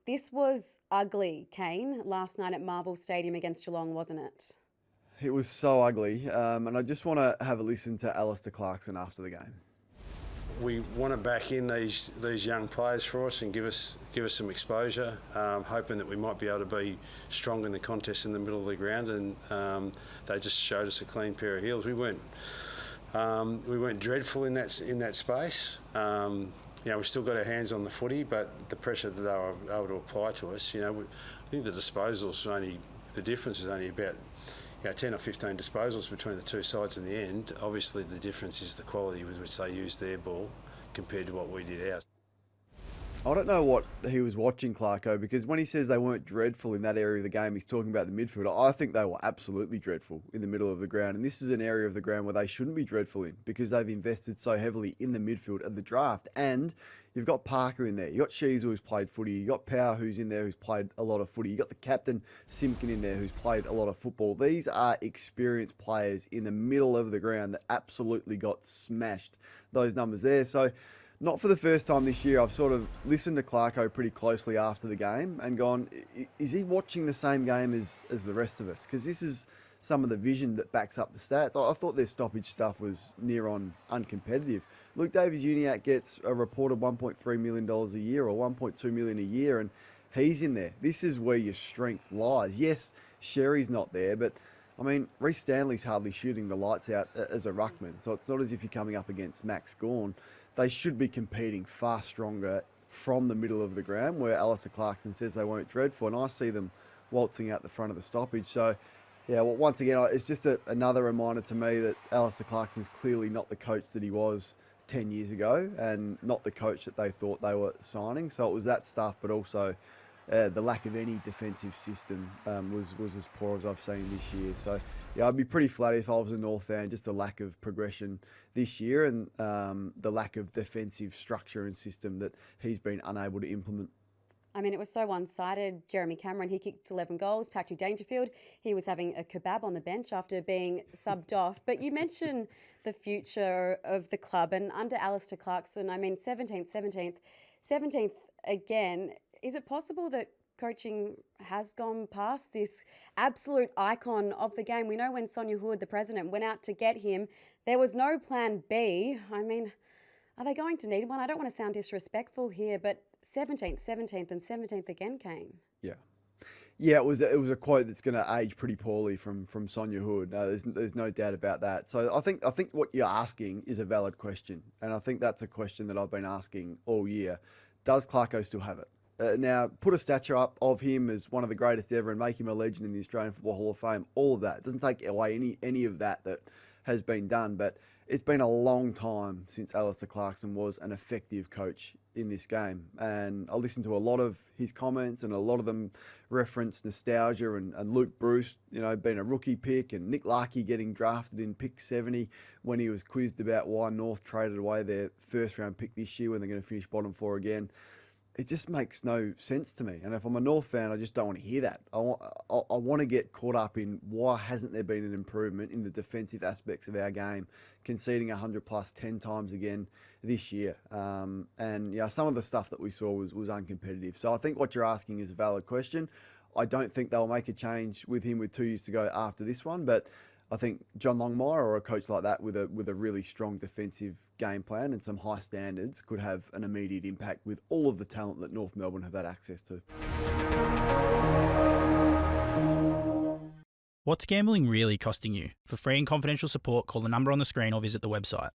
This was ugly, Kane, last night at Marvel Stadium against Geelong, wasn't it? It was so ugly, and I just want to have a listen to Alistair Clarkson after the game. We want to back in these young players for us and give us some exposure, hoping that we might be able to be strong in the contest in the middle of the ground, and they just showed us a clean pair of heels. We weren't dreadful in that space. We still got our hands on the footy, but the pressure that they were able to apply to us, I think the disposals the difference is only about 10 or 15 disposals between the two sides in the end. Obviously, the difference is the quality with which they used their ball compared to what we did ours. I don't know what he was watching, Clarko, because when he says they weren't dreadful in that area of the game, he's talking about the midfield. I think they were absolutely dreadful in the middle of the ground, and this is an area of the ground where they shouldn't be dreadful in because they've invested so heavily in the midfield of the draft. And you've got Parker in there, you've got Sheezel who's played footy, you've got Power who's in there who's played a lot of footy, you've got the captain Simpkin in there who's played a lot of football. These are experienced players in the middle of the ground that absolutely got smashed, those numbers there. So not for the first time this year, I've sort of listened to Clarko pretty closely after the game and gone, is he watching the same game as the rest of us? Because this is some of the vision that backs up the stats. I thought their stoppage stuff was near on uncompetitive. Luke Davies-Uniacke gets a reported $1.3 million a year or $1.2 million a year, and he's in there. This is where your strength lies. Yes, Sherry's not there, but I mean, Reece Stanley's hardly shooting the lights out as a ruckman, so it's not as if you're coming up against Max Gawn. They should be competing far stronger from the middle of the ground, where Alistair Clarkson says they weren't dreadful, and I see them waltzing out the front of the stoppage. So, yeah, well, once again, it's just another reminder to me that Alistair Clarkson's clearly not the coach that he was 10 years ago, and not the coach that they thought they were signing. So it was that stuff, but also the lack of any defensive system was as poor as I've seen this year. So, yeah, I'd be pretty flat if I was a North fan, just the lack of progression this year and the lack of defensive structure and system that he's been unable to implement. I mean, it was so one-sided. Jeremy Cameron, he kicked 11 goals. Patrick Dangerfield, he was having a kebab on the bench after being subbed off. But you mentioned the future of the club, and under Alistair Clarkson, I mean, 17th again. Is it possible that coaching has gone past this absolute icon of the game? We know when Sonia Hood, the president, went out to get him, there was no plan B. I mean, are they going to need one? I don't want to sound disrespectful here, but 17th and 17th again, Kane. Yeah, it was a quote that's going to age pretty poorly from Sonia Hood. There's no doubt about that. So I think what you're asking is a valid question, and I think that's a question that I've been asking all year. Does Clarko still have it? Now, put a statue up of him as one of the greatest ever and make him a legend in the Australian Football Hall of Fame. All of that. It doesn't take away any of that has been done, but it's been a long time since Alistair Clarkson was an effective coach in this game. And I listened to a lot of his comments, and a lot of them reference nostalgia and Luke Bruce, being a rookie pick, and Nick Larkey getting drafted in pick 70 when he was quizzed about why North traded away their first round pick this year when they're going to finish bottom 4 again. It just makes no sense to me. And if I'm a North fan, I just don't want to hear that. I want to get caught up in why hasn't there been an improvement in the defensive aspects of our game, conceding 100 plus 10 times again this year. And some of the stuff that we saw was uncompetitive. So I think what you're asking is a valid question. I don't think they'll make a change with him with 2 years to go after this one, but I think John Longmire or a coach like that with a really strong defensive game plan and some high standards could have an immediate impact with all of the talent that North Melbourne have had access to. What's gambling really costing you? For free and confidential support, call the number on the screen or visit the website.